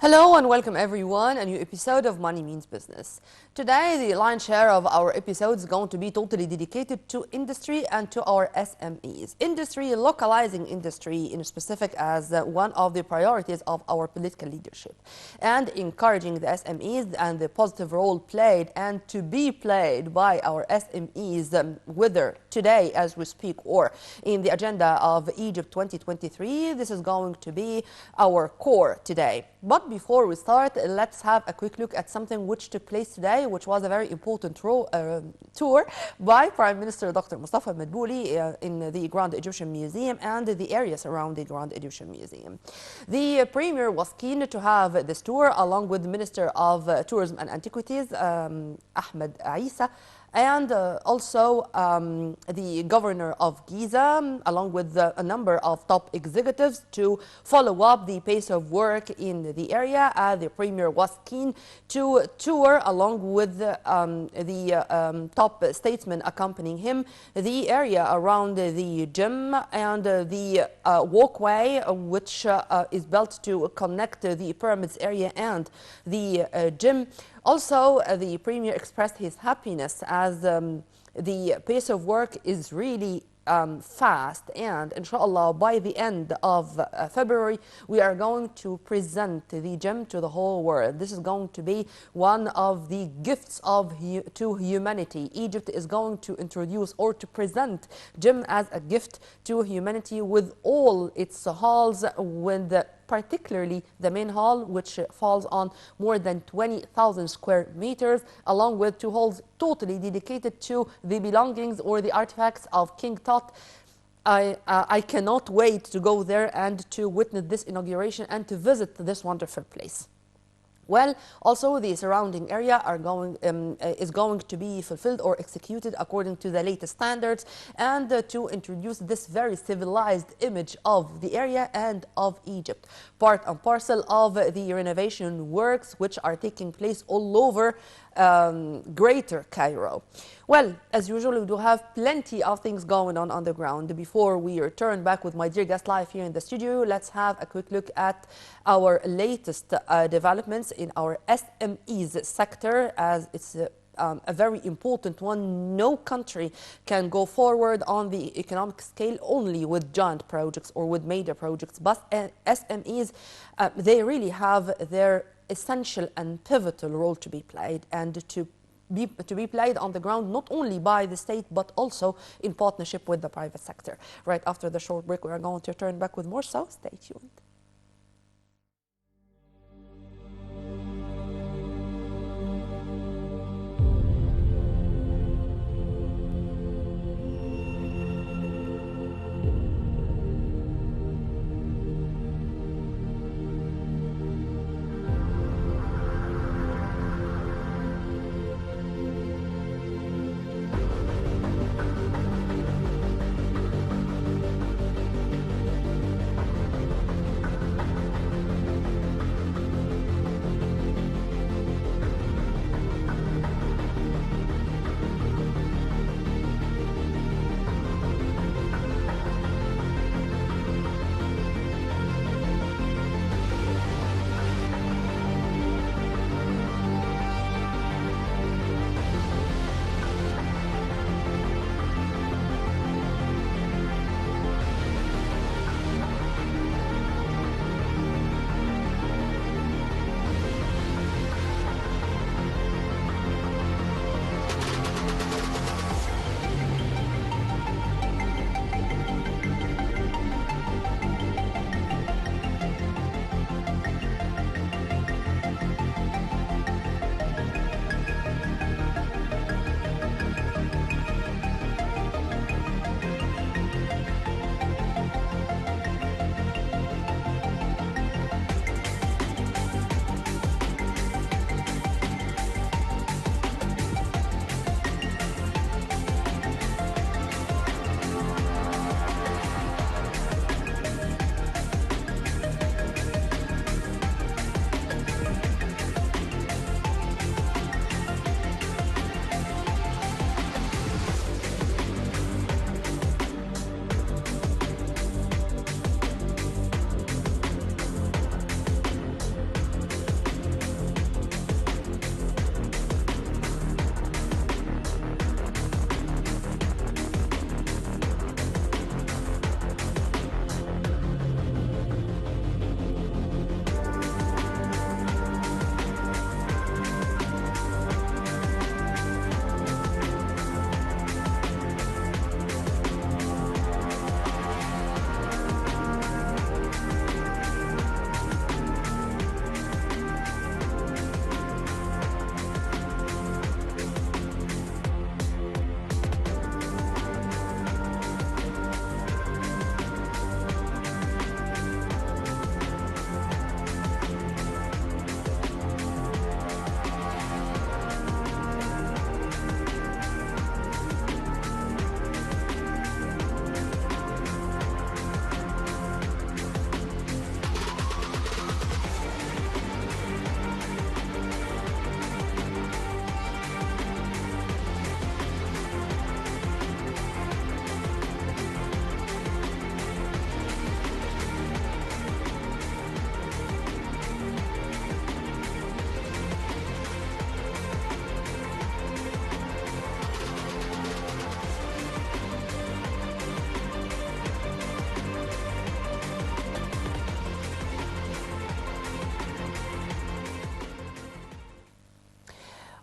Hello and welcome everyone, a new episode of Money Means Business. Today, the lion's share of our episode is going to be totally dedicated to industry and to our SMEs. Industry, localizing industry in specific as one of the priorities of our political leadership, and encouraging the SMEs and the positive role played and to be played by our SMEs, whether today as we speak or in the agenda of Egypt 2023. This is going to be our core today. But before we start, let's have a quick look at something which took place today, which was a very important tour by Prime Minister Dr. Mustafa Madbouli in the Grand Egyptian Museum and the area surrounding the Grand Egyptian Museum. The Premier was keen to have this tour along with the Minister of Tourism and Antiquities, Ahmed Isa, and also the governor of Giza, along with a number of top executives to follow up the pace of work in the area. The premier was keen to tour, along with the top statesmen accompanying him, the area around the gym and the walkway which is built to connect the pyramids area and the gym. Also, the Premier expressed his happiness as the pace of work is really fast, and inshallah by the end of February we are going to present the gem to the whole world. This is going to be one of the gifts to humanity. Egypt is going to introduce or to present gem as a gift to humanity with all its halls, with particularly the main hall, which falls on more than 20,000 square meters, along with two halls totally dedicated to the belongings or the artifacts of King Tut. I cannot wait to go there and to witness this inauguration and to visit this wonderful place. Well, also the surrounding area is going to be fulfilled or executed according to the latest standards, and to introduce this very civilized image of the area and of Egypt, part and parcel of the renovation works which are taking place all over Greater Cairo. Well, as usual, we do have plenty of things going on the ground. Before we return back with my dear guest live here in the studio, let's have a quick look at our latest developments in our SMEs sector, as it's a very important one. No country can go forward on the economic scale only with giant projects or with major projects, but SMEs, they really have their essential and pivotal role to be played, and to be played on the ground not only by the state but also in partnership with the private sector. Right after the short break, we are going to return back with more, so stay tuned.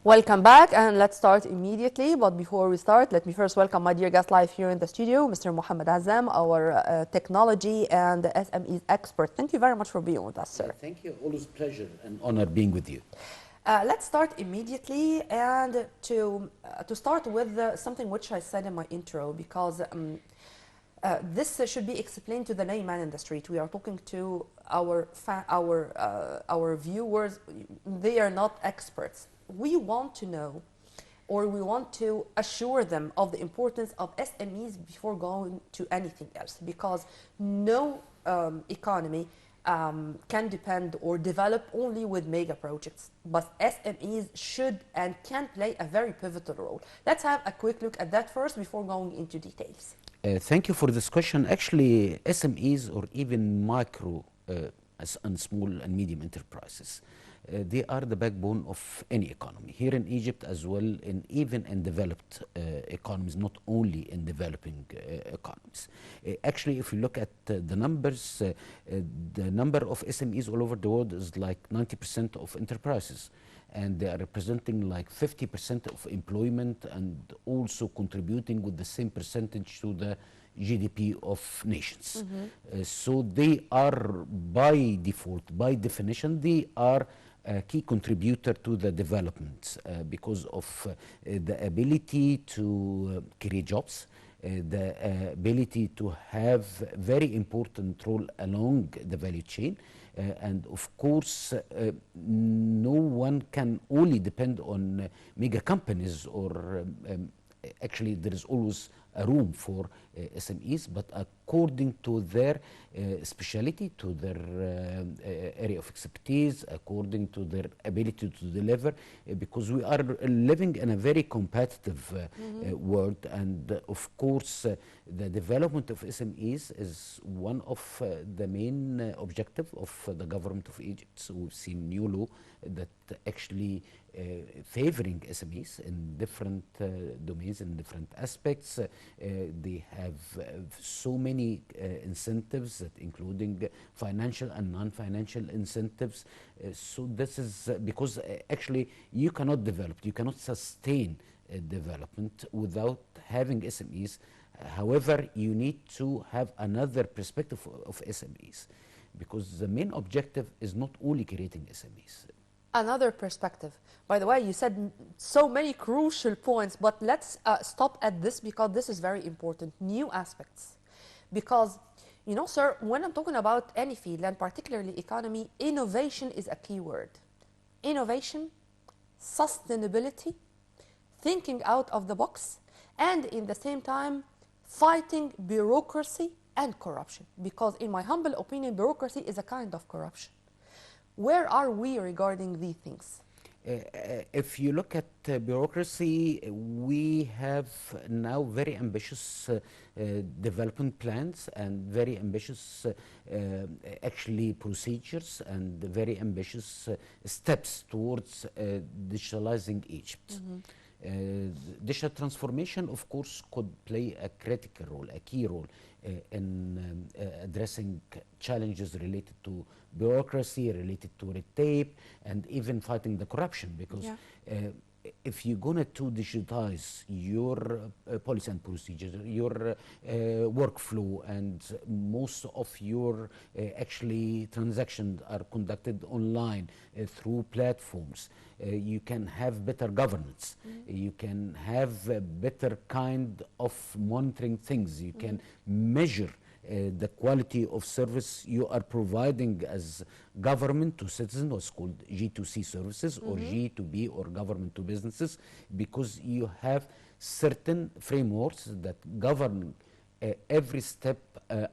Welcome back, and let's start immediately. But before we start, let me first welcome my dear guest live here in the studio, Mr. Mohammed Azam, our technology and SMEs expert. Thank you very much for being with us, sir. Thank you. Always pleasure and honor being with you. Let's start immediately, and to start with something which I said in my intro, because this should be explained to the layman in the street. We are talking to our viewers. They are not experts. We want to know, or we want to assure them of the importance of SMEs before going to anything else, because no economy can depend or develop only with mega projects, but SMEs should and can play a very pivotal role. Let's have a quick look at that first before going into details. Thank you for this question. Actually, SMEs or even micro and small and medium enterprises, they are the backbone of any economy here in Egypt as well, and even in developed economies, not only in developing economies. Actually, if you look at the numbers, the number of SMEs all over the world is like 90% of enterprises, and they are representing like 50% of employment and also contributing with the same percentage to the GDP of nations. So they are by default, by definition, they are a key contributor to the development because of the ability to create jobs, the ability to have very important role along the value chain. And of course, no one can only depend on mega companies, or actually there is always a room for SMEs, but according to their speciality, to their area of expertise, according to their ability to deliver, because we are living in a very competitive world, and of course the development of SMEs is one of the main objective of the government of Egypt. So we've seen new law that actually favoring SMEs in different domains, in different aspects. They have so many incentives, that including financial and non-financial incentives. So this is because actually you cannot develop, you cannot sustain development without having SMEs. However, you need to have another perspective of SMEs, because the main objective is not only creating SMEs. Another perspective. By the way, you said so many crucial points, but let's stop at this, because this is very important. New aspects. Because, you know, sir, when I'm talking about any field, and particularly economy, innovation is a key word. Innovation, sustainability, thinking out of the box, and in the same time, fighting bureaucracy and corruption. Because in my humble opinion, bureaucracy is a kind of corruption. Where are we regarding these things? If you look at bureaucracy, we have now very ambitious development plans and very ambitious actually procedures and very ambitious steps towards digitalizing Egypt. Digital transformation, of course, could play a critical role, a key role in addressing challenges related to bureaucracy, related to red tape, and even fighting the corruption. Because if you're going to digitize your policy and procedures, your workflow, and most of your actually transactions are conducted online through platforms, you can have better governance. You can have a better kind of monitoring things. You can measure the quality of service you are providing as government to citizens, what's called G2C services, or G2B, or government to businesses, because you have certain frameworks that govern every step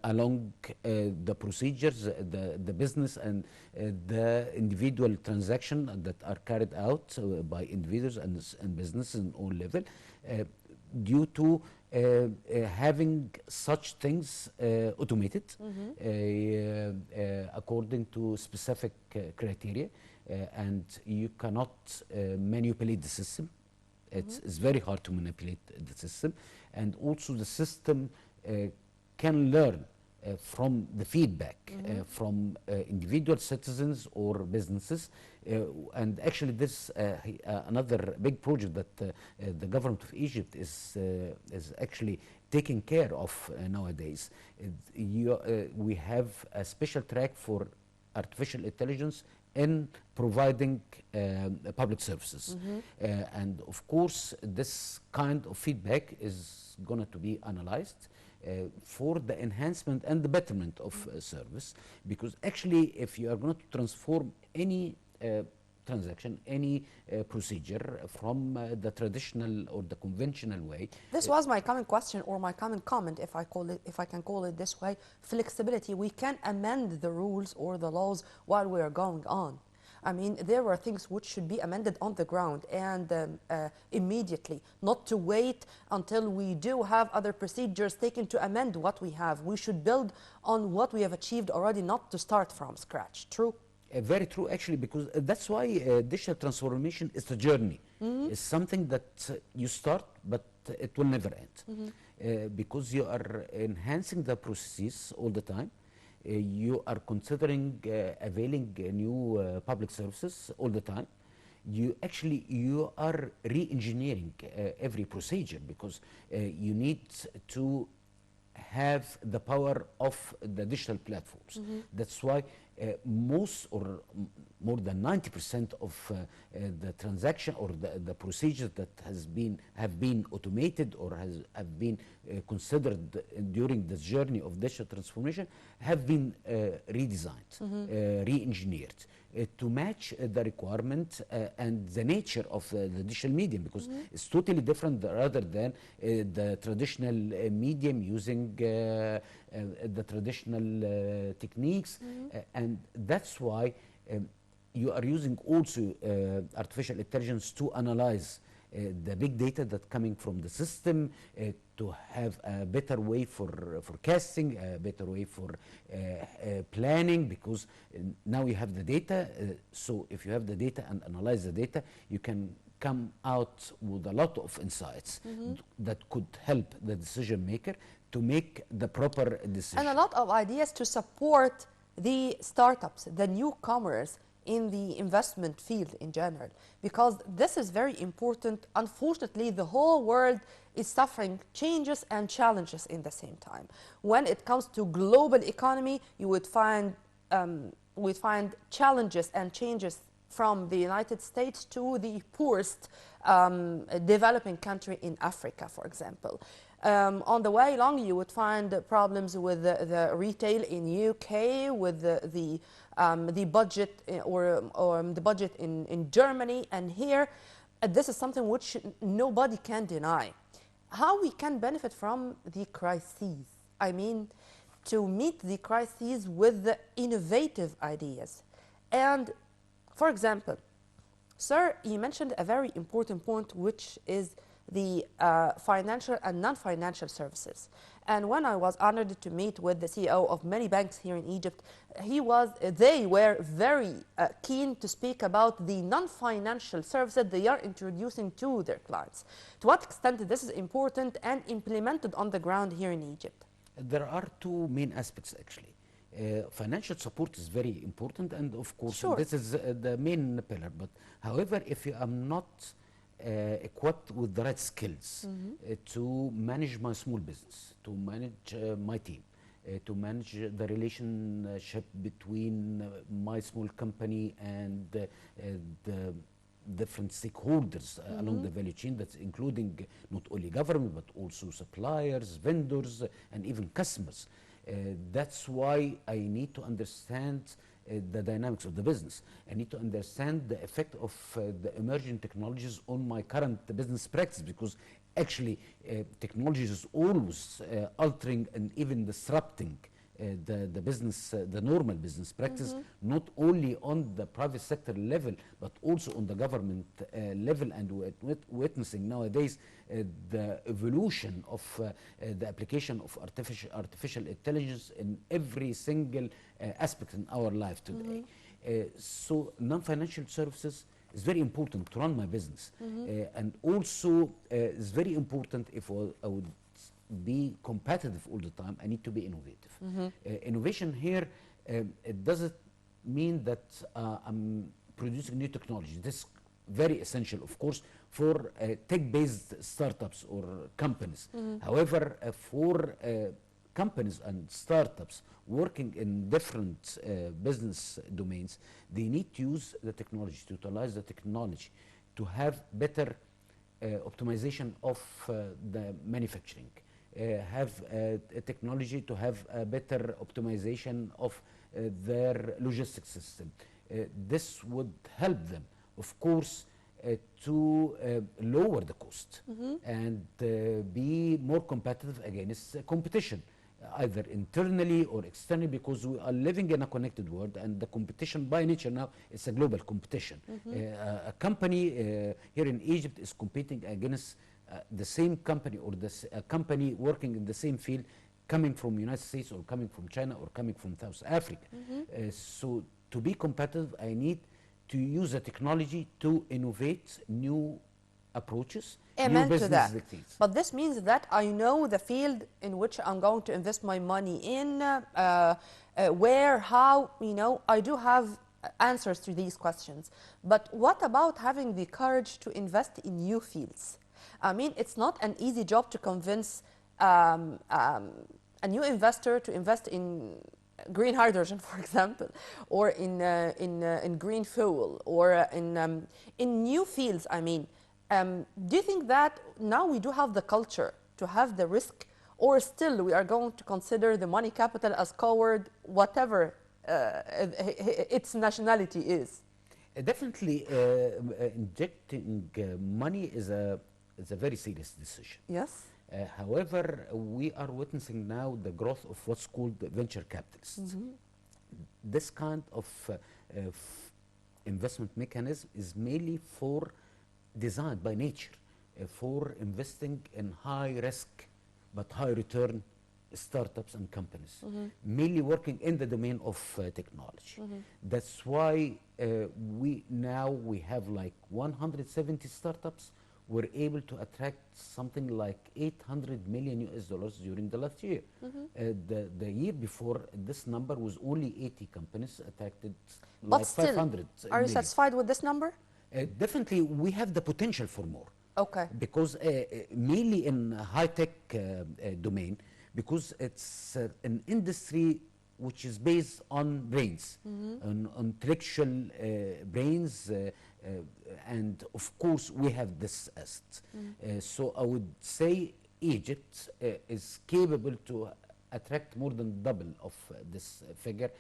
along the procedures, the business and the individual transaction that are carried out by individuals and businesses in all level, due to having such things automated according to specific criteria, and you cannot manipulate the system. It's very hard to manipulate the system, and also the system can learn from the feedback from individual citizens or businesses. And actually this another big project that the government of Egypt is actually taking care of nowadays. We have a special track for artificial intelligence in providing public services. And of course, this kind of feedback is going to be analyzed for the enhancement and the betterment of service, because actually if you are going to transform any transaction, any procedure from the traditional or the conventional way. This was my common question or my common comment, if I can call it this way, flexibility. We can amend the rules or the laws while we are going on. I mean, there are things which should be amended on the ground and immediately, not to wait until we do have other procedures taken to amend what we have. We should build on what we have achieved already, not to start from scratch. True? Very true, actually, because that's why digital transformation is a journey. It's something that you start, but it will never end. Because you are enhancing the processes all the time. You are considering availing new public services all the time. You are re-engineering every procedure, because you need to have the power of the digital platforms. That's why most or more than 90% of the transaction or the procedures that have been automated or have been considered during this journey of digital transformation have been redesigned, re-engineered to match the requirement and the nature of the digital medium, because it's totally different rather than the traditional medium using the traditional techniques. And that's why you are using also artificial intelligence to analyze the big data that coming from the system, to have a better way for forecasting, a better way for planning, because now you have the data. So if you have the data and analyze the data, you can come out with a lot of insights that could help the decision maker to make the proper decision. And a lot of ideas to support the startups, the newcomers in the investment field in general, because this is very important. Unfortunately, the whole world is suffering changes and challenges in the same time. When it comes to global economy, you would find challenges and changes from the United States to the poorest developing country in Africa, for example. On the way along, you would find problems with the retail in UK, with the budget or the budget in Germany, and here. This is something which nobody can deny. How we can benefit from the crises? I mean, to meet the crises with the innovative ideas. And, for example, sir, you mentioned a very important point, which is the financial and non-financial services. And when I was honored to meet with the CEO of many banks here in Egypt, they were very keen to speak about the non-financial services they are introducing to their clients. To what extent this is important and implemented on the ground here in Egypt? There are two main aspects, actually. Financial support is very important, and of course, this is the main pillar. But however, if you are not equipped with the right skills to manage my small business, to manage my team, to manage the relationship between my small company and the different stakeholders along the value chain, that's including not only government but also suppliers, vendors, and even customers. That's why I need to understand the dynamics of the business. I need to understand the effect of the emerging technologies on my current business practice, because actually technology is always altering and even disrupting the business, the normal business practice, not only on the private sector level, but also on the government level. And we're witnessing nowadays the evolution of the application of artificial intelligence in every single aspect in our life today. So non-financial services is very important to run my business. And also it's very important, if I would be competitive all the time. I need to be innovative. Innovation here, it doesn't mean that I'm producing new technology. This is very essential, of course, for tech-based startups or companies. However, for companies and startups working in different business domains, they need to use the technology, to utilize the technology, to have better optimization of the manufacturing, have a technology to have a better optimization of their logistics system. This would help them, of course, to lower the cost and be more competitive against competition, either internally or externally, because we are living in a connected world, and the competition by nature now is a global competition. A company here in Egypt is competing against the same company, or a company working in the same field, coming from United States or coming from China or coming from South Africa. So to be competitive, I need to use the technology to innovate new approaches, new Amen to business that. techniques. But this means that I know the field in which I'm going to invest my money in, where, how, I do have answers to these questions. But what about having the courage to invest in new fields? I mean, it's not an easy job to convince a new investor to invest in green hydrogen, for example, or in green fuel, or in new fields. I mean, do you think that now we do have the culture to have the risk, or still we are going to consider the money capital as coward, whatever its nationality is? Definitely, injecting money is a very serious decision. Yes. However, we are witnessing now the growth of what's called venture capitalists. This kind of investment mechanism is mainly designed by nature for investing in high risk but high return startups and companies, mainly working in the domain of technology. That's why we have like 170 startups. Were able to attract something like 800 million US dollars during the last year. The year before, this number was only 80 companies attracted, But like still, 500 are you million. satisfied with this number? Definitely, we have the potential for more. Okay. Because mainly in high-tech domain, because it's an industry which is based on brains, on intellectual brains, and of course we have this assets. So I would say Egypt is capable to attract more than double of this figure.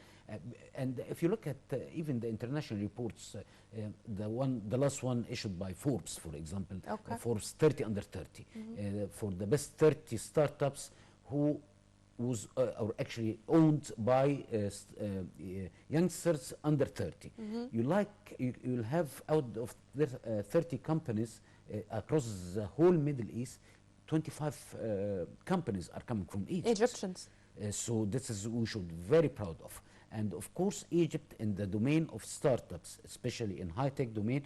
And if you look at even the international reports, the last one issued by Forbes, for example, Forbes 30 under 30, for the best 30 startups who are actually owned by youngsters under 30. You'll have out of the 30 companies across the whole Middle East, 25 companies are coming from Egypt. Egyptians. So this is we should be very proud of. And of course, Egypt in the domain of startups, especially in high-tech domain,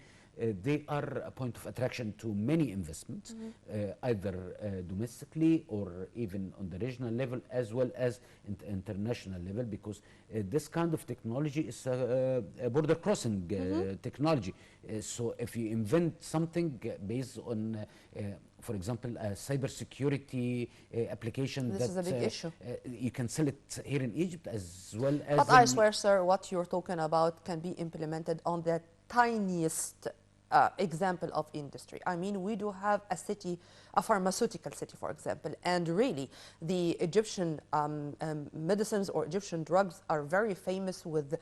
they are a point of attraction to many investments, either domestically or even on the regional level, as well as international level, because this kind of technology is a border crossing technology. So if you invent something based on, for example, a cybersecurity application, this is a big issue. You can sell it here in Egypt as well as. But I swear, sir, what you're talking about can be implemented on the tiniest example of industry. I mean, we do have a city, a pharmaceutical city, for example, and really the Egyptian medicines or Egyptian drugs are very famous with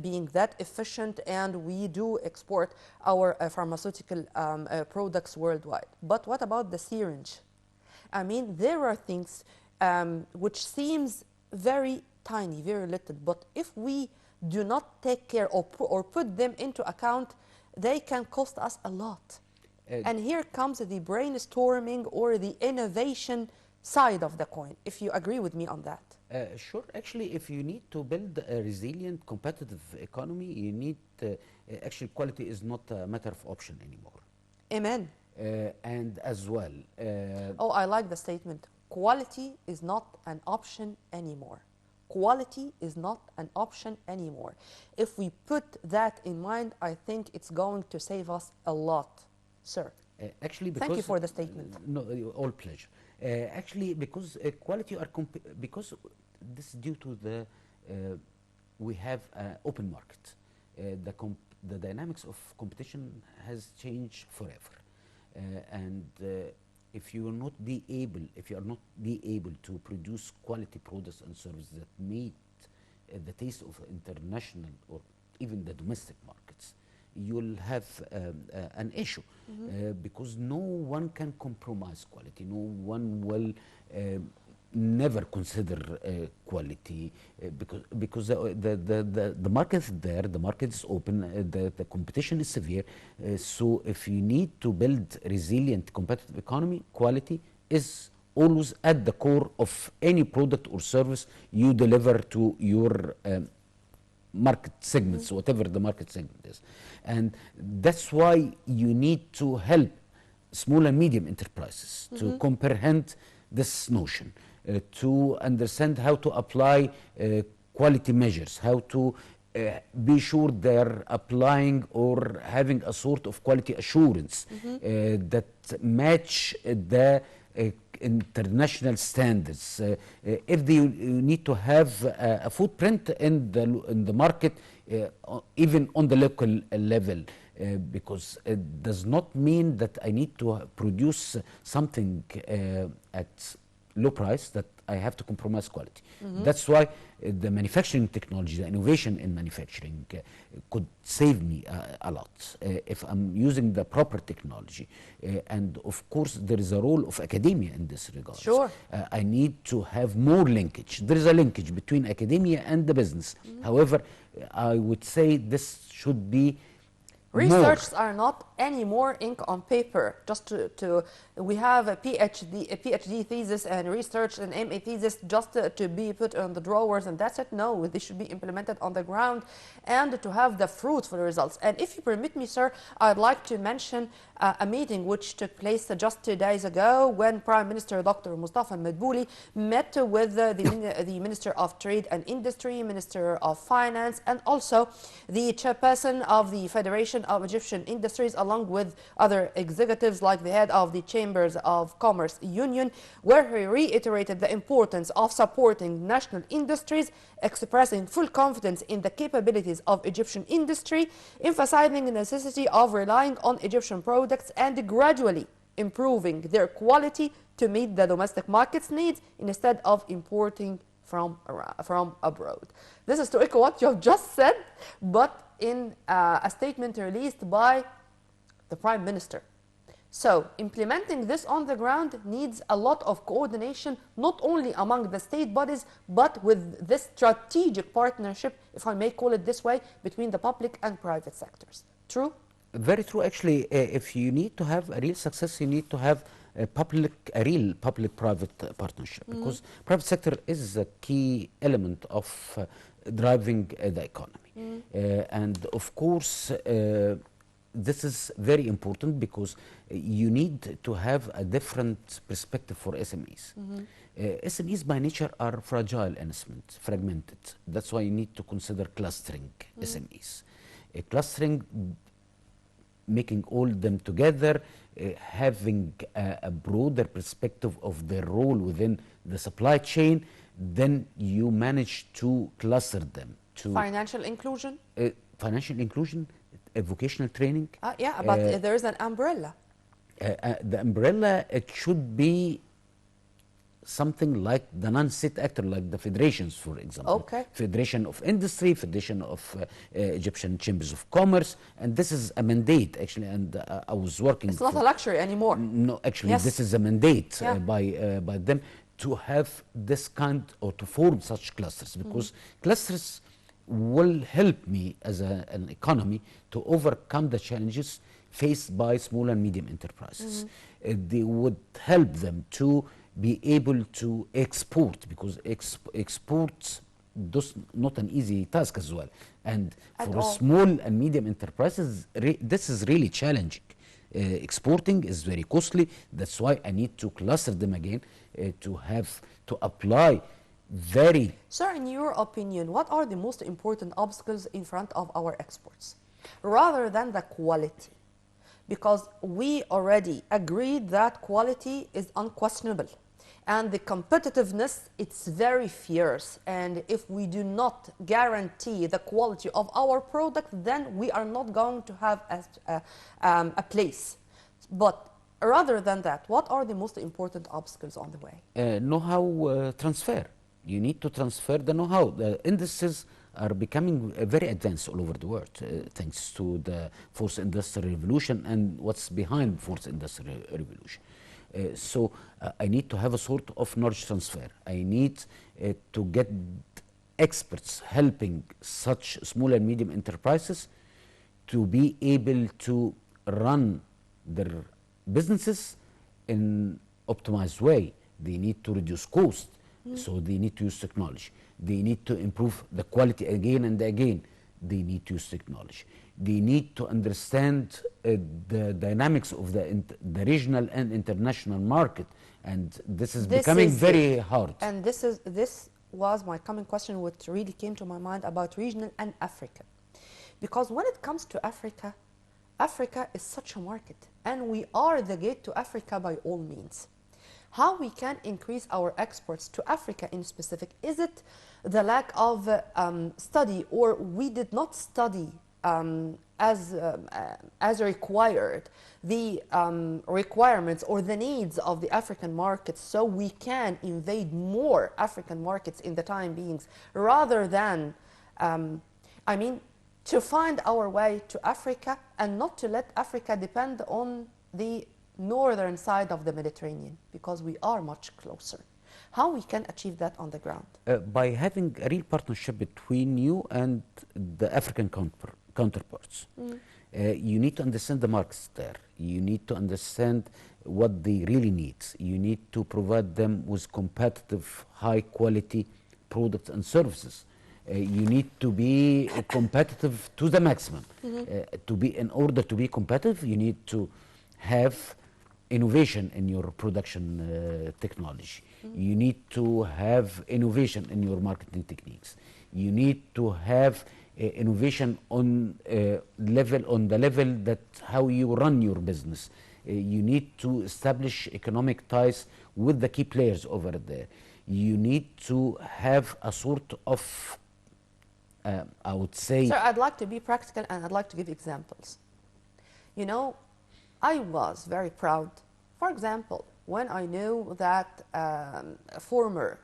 being that efficient, and we do export our pharmaceutical products worldwide. But what about the syringe? I mean, there are things which seems very tiny, very little, but if we do not take care or put them into account, they can cost us a lot. And here comes the brainstorming or the innovation side of the coin, if you agree with me on that. Sure. Actually, if you need to build a resilient, competitive economy, you need, actually, quality is not a matter of option anymore. Amen. And as well. Oh, I like the statement. quality is not an option anymore. Quality is not an option anymore. If we put that in mind, I think it's going to save us a lot, sir. Actually, because Thank you for the statement. no, all pleasure. Actually, because quality are because this is due to the we have open market. The dynamics of competition has changed forever, and if you are not be able to produce quality products and services that meet the taste of international or even the domestic markets, you'll have an issue because no one can compromise quality. No one will never consider quality because the market is there, the market is open, the competition is severe. So if you need to build resilient competitive economy, quality is always at the core of any product or service you deliver to your market segments, whatever the market segment is. And that's why you need to help small and medium enterprises to comprehend this notion, to understand how to apply quality measures, how to be sure they're applying or having a sort of quality assurance that match the international standards. If they need to have a footprint in the market, even on the local level, because it does not mean that I need to produce something at low price that I have to compromise quality. That's why the manufacturing technology, the innovation in manufacturing could save me a lot if I'm using the proper technology. And of course, there is a role of academia in this regard. Sure. I need to have more linkage. There is a linkage between academia and the business. However, I would say this should be Research are not anymore ink on paper. Just to we have a PhD thesis and research and MA thesis just to be put on the drawers and that's it. No, they should be implemented on the ground and to have the fruitful results. And if you permit me, sir, I'd like to mention a meeting which took place just 2 days ago when Prime Minister Dr. Mustafa Madbouli met with the Minister of Trade and Industry, Minister of Finance, and also the chairperson of the Federation of Egyptian Industries, along with other executives like the head of the Chambers of Commerce Union, where he reiterated the importance of supporting national industries, expressing full confidence in the capabilities of Egyptian industry, emphasizing the necessity of relying on Egyptian products and gradually improving their quality to meet the domestic market's needs instead of importing from abroad. This is to echo what you have just said, but in a statement released by the Prime Minister. So implementing this on the ground needs a lot of coordination, not only among the state bodies, but with this strategic partnership, if I may call it this way, between the public and private sectors. True? Very true. Actually, if you need to have a real success, you need to have a real public-private partnership, because private sector is a key element of driving the economy. And of course, this is very important because you need to have a different perspective for SMEs. SMEs by nature are fragile and fragmented. That's why you need to consider clustering SMEs. Clustering, making all them together, having a broader perspective of their role within the supply chain, then you manage to cluster them. To Financial inclusion? Financial inclusion, vocational training. Yeah, but there is an umbrella. The umbrella, it should be something like the non-state actor, like the federations, for example. Okay. Federation of Industry, Federation of Egyptian Chambers of Commerce, and this is a mandate, actually, and I was working... It's not a luxury anymore. No, actually, Yes. this is a mandate Yeah. by them to have this kind, or to form such clusters, because clusters will help me as an economy to overcome the challenges faced by small and medium enterprises. They would help them to be able to export, because exports is not an easy task as well. And At for all. small and medium enterprises, this is really challenging. exporting is very costly. That's why I need to cluster them again to have to apply very. Sir, in your opinion, what are the most important obstacles in front of our exports, rather than the quality? Because we already agreed that quality is unquestionable, and the competitiveness, it's very fierce. And if we do not guarantee the quality of our product, then we are not going to have a place. But rather than that, what are the most important obstacles on the way? Know-how transfer. You need to transfer the know-how. The industries are becoming very advanced all over the world, thanks to the fourth industrial revolution and what's behind fourth industrial revolution. So I need to have a sort of knowledge transfer. I need to get experts helping such small and medium enterprises to be able to run their businesses in optimized way. They need to reduce cost, so they need to use technology. They need to improve the quality again and again. They need to use technology. They need to understand the dynamics of the regional and international market, and this is becoming very hard. And this was my coming question, which really came to my mind about regional and Africa. Because when it comes to Africa, Africa is such a market, and we are the gate to Africa by all means. How we can increase our exports to Africa in specific? Is it the lack of study, or we did not study as required the requirements or the needs of the African markets, so we can invade more African markets in the time beings, rather than, to find our way to Africa and not to let Africa depend on the northern side of the Mediterranean, because we are much closer. How we can achieve that on the ground? By having a real partnership between you and the African counterparts. You need to understand the markets there. You need to understand what they really need. You need to provide them with competitive, high quality products and services. You need to be competitive to the maximum. In order to be competitive, you need to have innovation in your production technology. You need to have innovation in your marketing techniques. You need to have innovation on the level that how you run your business. You need to establish economic ties with the key players over there. You need to have a sort of, I would say... Sir, I'd like to be practical, and I'd like to give examples. You know, I was very proud, for example, when I knew that former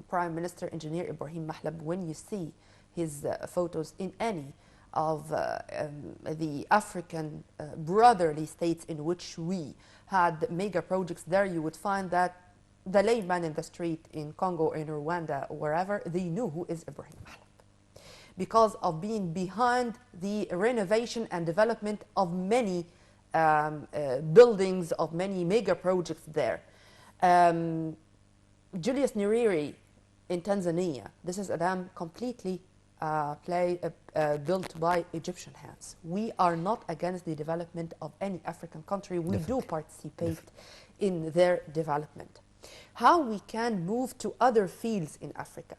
Prime Minister Engineer Ibrahim Mahlab, when you see his photos in any of the African brotherly states in which we had mega projects there, you would find that the layman in the street in Congo, in Rwanda, or wherever, they knew who is Ibrahim Mahlab, because of being behind the renovation and development of many buildings, of many mega projects there. Julius Nyerere in Tanzania, this is a dam completely built by Egyptian hands. We are not against the development of any African country. We do participate in their development. How we can move to other fields in Africa?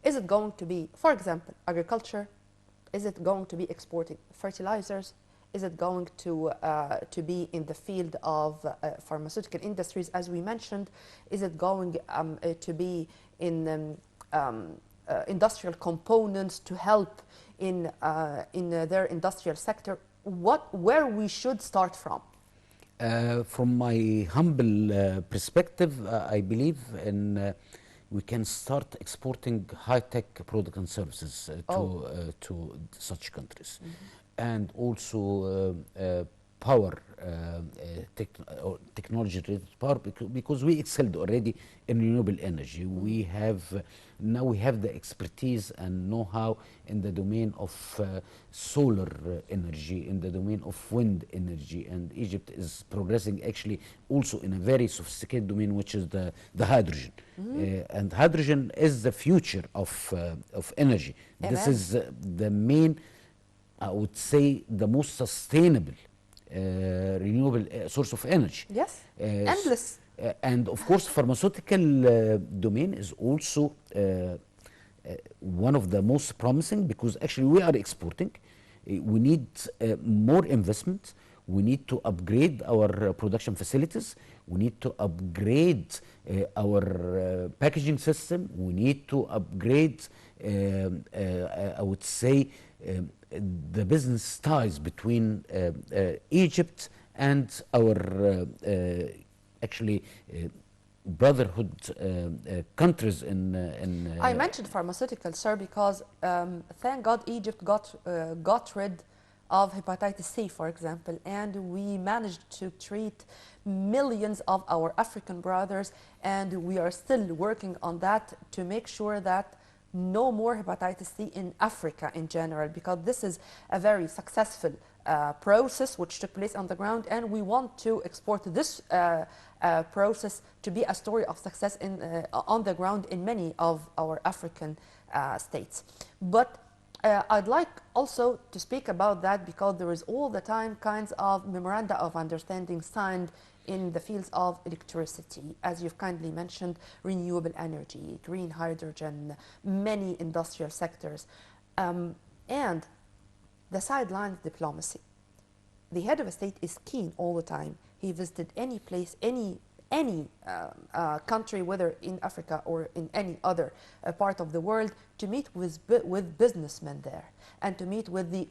Is it going to be, for example, agriculture? Is it going to be exporting fertilizers? Is it going to be in the field of pharmaceutical industries, as we mentioned? Is it going to be in industrial components to help in their industrial sector? Where we should start from? From my humble perspective, I believe we can start exporting high-tech products and services to such countries. And also power, technology-related power, because we excelled already in renewable energy. Now we have the expertise and know-how in the domain of solar energy, in the domain of wind energy, and Egypt is progressing actually also in a very sophisticated domain, which is the hydrogen. And hydrogen is the future of energy. This is the main, I would say, the most sustainable renewable source of energy. Yes, Uh, s- endless. and of course, pharmaceutical domain is also one of the most promising, because actually we are exporting. We need more investment. We need to upgrade our production facilities. We need to upgrade our packaging system. We need to upgrade, I would say, the business ties between Egypt and our actually brotherhood countries in I mentioned pharmaceuticals, sir, because thank God Egypt got rid of hepatitis C, for example, and we managed to treat millions of our African brothers, and we are still working on that to make sure that no more hepatitis C in Africa in general, because this is a very successful process which took place on the ground, and we want to export this process to be a story of success on the ground in many of our African states. But I'd like also to speak about that, because there is all the time kinds of memoranda of understanding signed in the fields of electricity, as you've kindly mentioned, renewable energy, green hydrogen, many industrial sectors, and the sidelines diplomacy. The head of a state is keen all the time. He visited any place, any country, whether in Africa or in any other part of the world, to meet with businessmen there, and to meet with the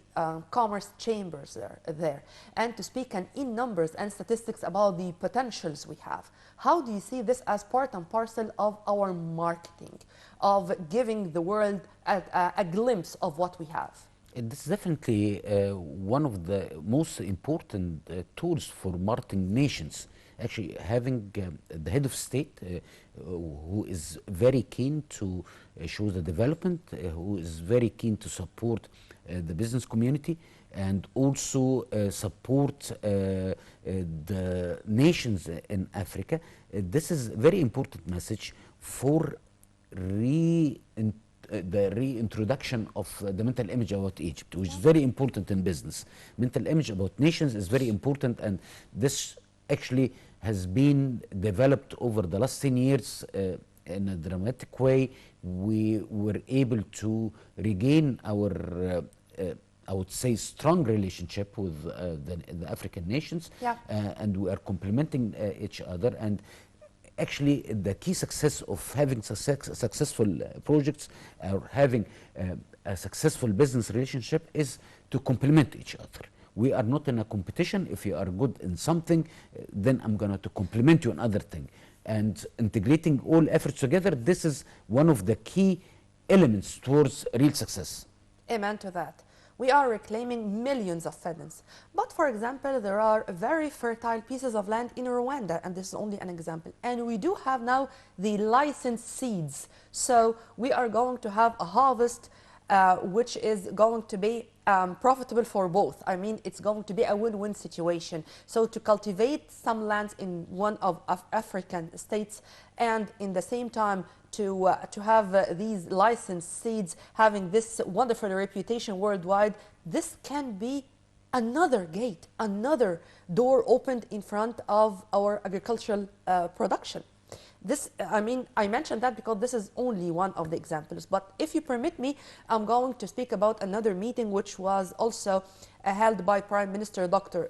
commerce chambers there, and to speak in numbers and statistics about the potentials we have. How do you see this as part and parcel of our marketing, of giving the world a glimpse of what we have? This is definitely one of the most important tools for marketing nations. Actually, having the head of state who is very keen to show the development, who is very keen to support the business community, and also support the nations in Africa. This is a very important message for the reintroduction of the mental image about Egypt, which is very important in business. Mental image about nations is very important, and this actually has been developed over the last 10 years in a dramatic way. We were able to regain our I would say strong relationship with the African nations, Yeah. and we are complementing each other. And actually, the key success of having successful projects or having a successful business relationship is to complement each other. We are not in a competition. If you are good in something, then I'm going to complement you in other thing. And integrating all efforts together, this is one of the key elements towards real success. Amen to that. We are reclaiming millions of fedans. But for example, there are very fertile pieces of land in Rwanda, and this is only an example. And we do have now the licensed seeds. So we are going to have a harvest which is going to be profitable for both. I mean, it's going to be a win-win situation. So to cultivate some lands in one of African states, and in the same time to have these licensed seeds having this wonderful reputation worldwide, this can be another gate, another door opened in front of our agricultural production. This, I mean, I mentioned that because this is only one of the examples. But if you permit me, I'm going to speak about another meeting which was also held by Prime Minister Dr.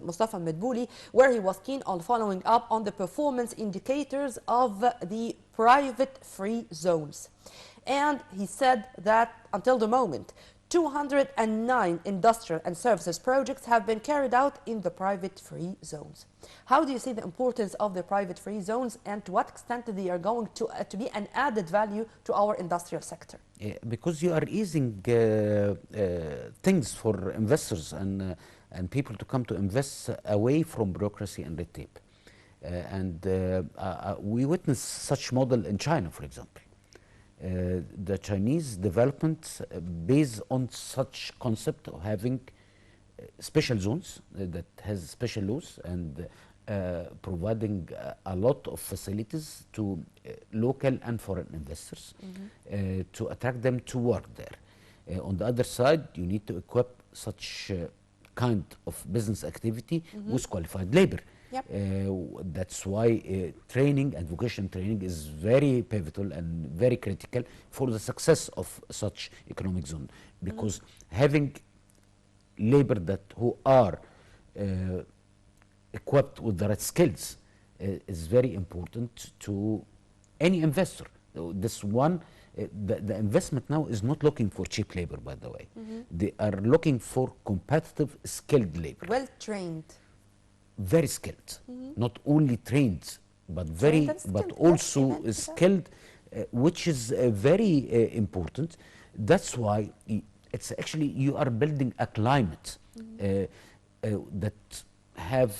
Mustafa Medbouli, where he was keen on following up on the performance indicators of the private free zones. And he said that until the moment, 209 industrial and services projects have been carried out in the private free zones. How do you see the importance of the private free zones, and to what extent they are going to be an added value to our industrial sector? Because you are easing things for investors and people to come to invest away from bureaucracy and red tape. We witness such model in China, for example. The Chinese development based on such concept of having special zones that has special laws and providing a lot of facilities to local and foreign investors to attract them to work there. On the other side, you need to equip such kind of business activity with qualified labor. Yep. That's why training and vocational training is very pivotal and very critical for the success of such economic zone, because having labor that who are equipped with the right skills is very important to any investor. This one, the investment now is not looking for cheap labor, by the way. They are looking for competitive, skilled labor. Well trained. Very skilled, not only trained, but very, Trained and but skilled, yes, also amen to that. skilled, which is very important. That's why it's actually you are building a climate that have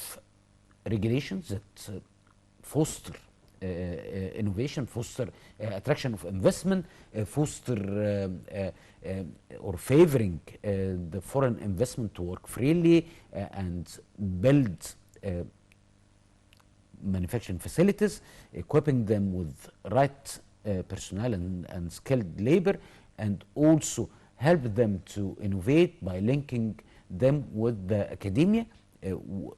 regulations that foster innovation, foster attraction of investment, foster or favoring the foreign investment to work freely and build manufacturing facilities, equipping them with right personnel and skilled labor, and also help them to innovate by linking them with the academia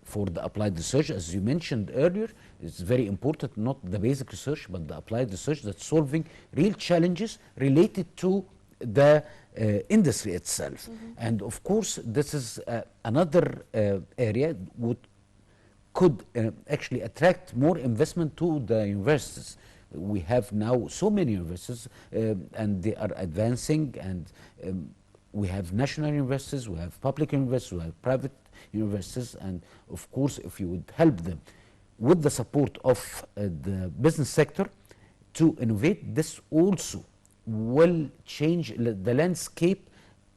for the applied research, as you mentioned earlier. It's very important, not the basic research, but the applied research that's solving real challenges related to the industry itself. And of course, this is another area could actually attract more investment to the universities. We have now so many universities and they are advancing, and we have national universities, we have public universities, we have private universities, and of course if you would help them with the support of the business sector to innovate, this also will change the landscape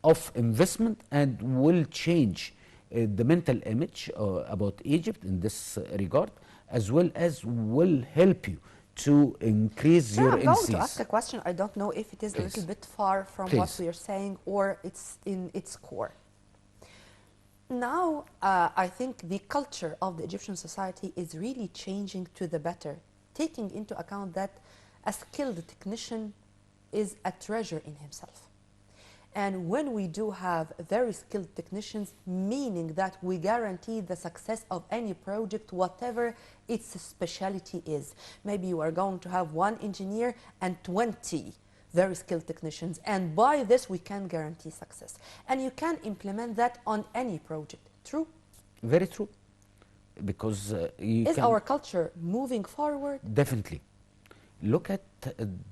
of investment and will change the mental image about Egypt in this regard, as well as will help you to increase your I'm going to NCs. ask a question. I don't know if it is a Please. little bit far from what Please. we are saying or it's in its core. Now, I think the culture of the Egyptian society is really changing to the better, taking into account that a skilled technician is a treasure in himself. And when we do have very skilled technicians, meaning that we guarantee the success of any project, whatever its specialty is. Maybe you are going to have one engineer and 20 very skilled technicians, and by this we can guarantee success. And you can implement that on any project. True? Very true, because you Is can our culture moving forward? definitely look at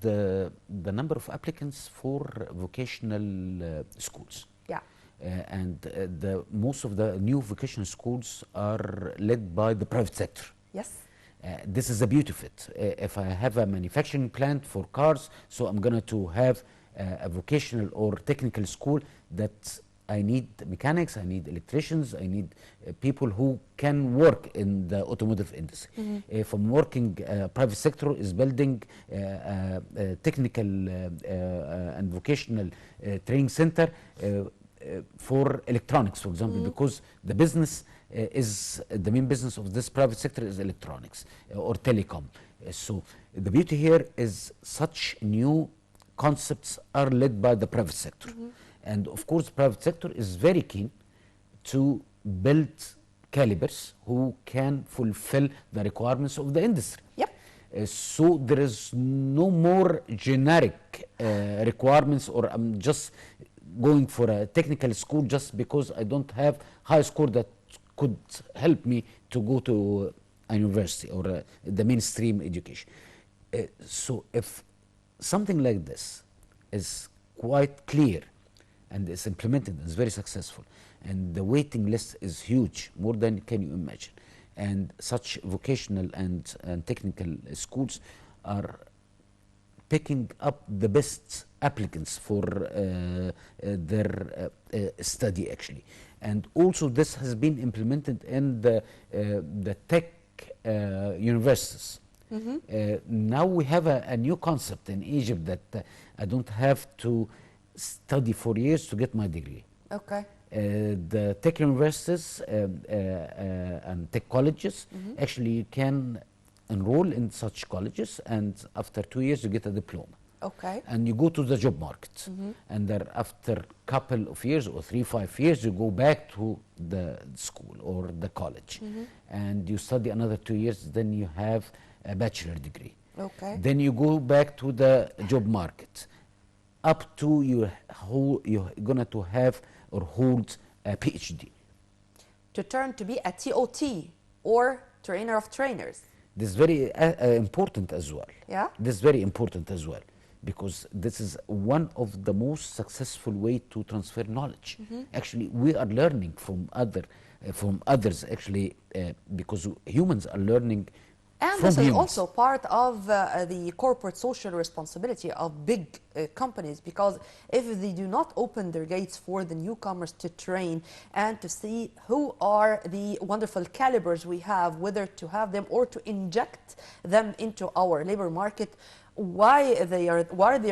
the number of applicants for vocational schools. Yeah. And the most of the new vocational schools are led by the private sector. Yes. This is the beauty of it. If I have a manufacturing plant for cars, so I'm going to have a vocational or technical school that I need mechanics, I need electricians, I need people who can work in the automotive industry. If I'm working, private sector is building a technical and vocational training center for electronics, for example, because the business the main business of this private sector is electronics or telecom. So the beauty here is such new concepts are led by the private sector. And of course, the private sector is very keen to build calibers who can fulfill the requirements of the industry. Yep. So there is no more generic requirements, or I'm just going for a technical school just because I don't have high score that could help me to go to a university or the mainstream education. So if something like this is quite clear and is implemented and is very successful, and the waiting list is huge, more than can you imagine, and such vocational and technical schools are picking up the best applicants for their study actually. And also this has been implemented in the tech universities. Now we have a new concept in Egypt that I don't have to study 4 years to get my degree. Okay. The tech universities and tech colleges, actually you can enroll in such colleges, and after 2 years you get a diploma. Okay. and you go to the job market, and then after couple of years or 3-5 years, you go back to the school or the college, and you study another 2 years. Then you have a bachelor degree. Okay. Then you go back to the job market, up to you're gonna to have or hold a PhD. To turn to be a TOT or trainer of trainers. This is very important as well. Yeah? This is very important as well, because this is one of the most successful way to transfer knowledge. Actually, we are learning from others. Actually, because humans are learning And from this is humans. also part of the corporate social responsibility of big companies, because if they do not open their gates for the newcomers to train and to see who are the wonderful calibers we have, whether to have them or to inject them into our labor market, why they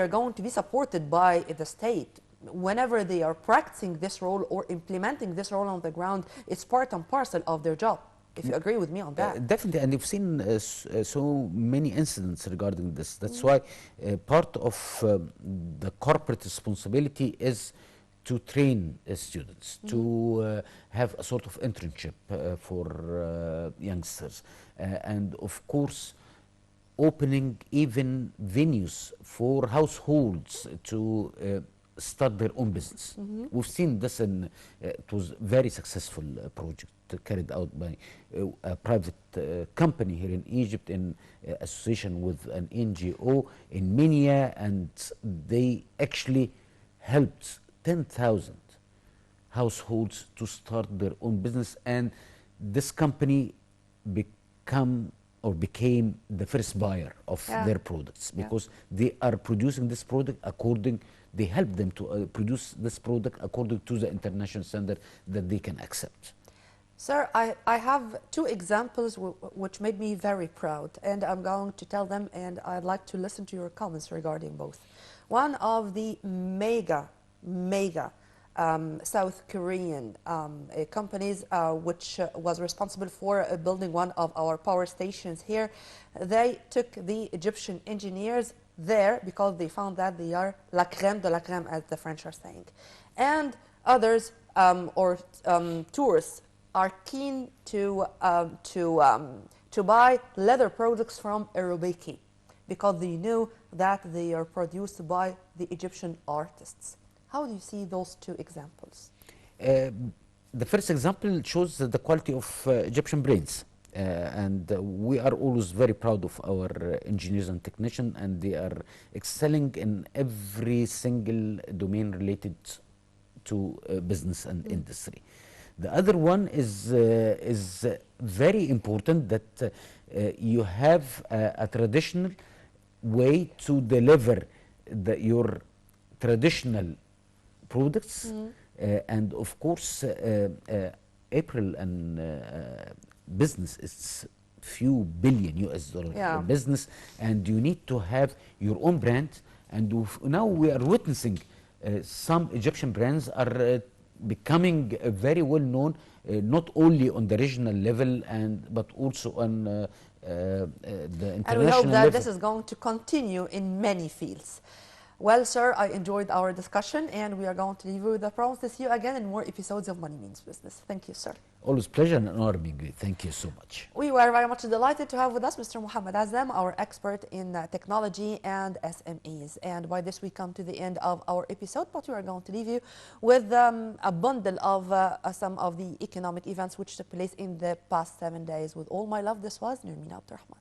are going to be supported by the state. Whenever they are practicing this role or implementing this role on the ground, it's part and parcel of their job. If you agree with me on that. Definitely, and you've seen so many incidents regarding this. That's why part of the corporate responsibility is to train students, to have a sort of internship for youngsters, and of course, opening even venues for households to start their own business. We've seen this, and it was very successful project carried out by a private company here in Egypt in association with an NGO in Minya, and they actually helped 10,000 households to start their own business, and this company became the first buyer of their products, because they are producing this product they help them to produce this product according to the international standard that they can accept. Sir, I have two examples which made me very proud, and I'm going to tell them, and I'd like to listen to your comments regarding both. One of the mega South Korean companies, which was responsible for building one of our power stations here, they took the Egyptian engineers there because they found that they are la crème de la crème, as the French are saying. And others, tourists, are keen to buy leather products from Erobeki because they knew that they are produced by the Egyptian artists. How do you see those two examples? The first example shows the quality of Egyptian brains. And we are always very proud of our engineers and technicians, and they are excelling in every single domain related to business and industry. The other one is very important, that you have a traditional way to deliver your traditional products, and of course April and business is few billion US dollar business, and you need to have your own brand. And now we are witnessing some Egyptian brands are becoming very well known, not only on the regional level but also on the international level. And we hope that this is going to continue in many fields. Well, sir, I enjoyed our discussion, and we are going to leave you with the promise to see you again in more episodes of Money Means Business. Thank you, sir. Always pleasure and honor being with you. Thank you so much. We were very much delighted to have with us Mr. Mohammed Azam, our expert in technology and SMEs. And by this, we come to the end of our episode, but we are going to leave you with a bundle of some of the economic events which took place in the past 7 days. With all my love, this was Nurmina Abdurrahman.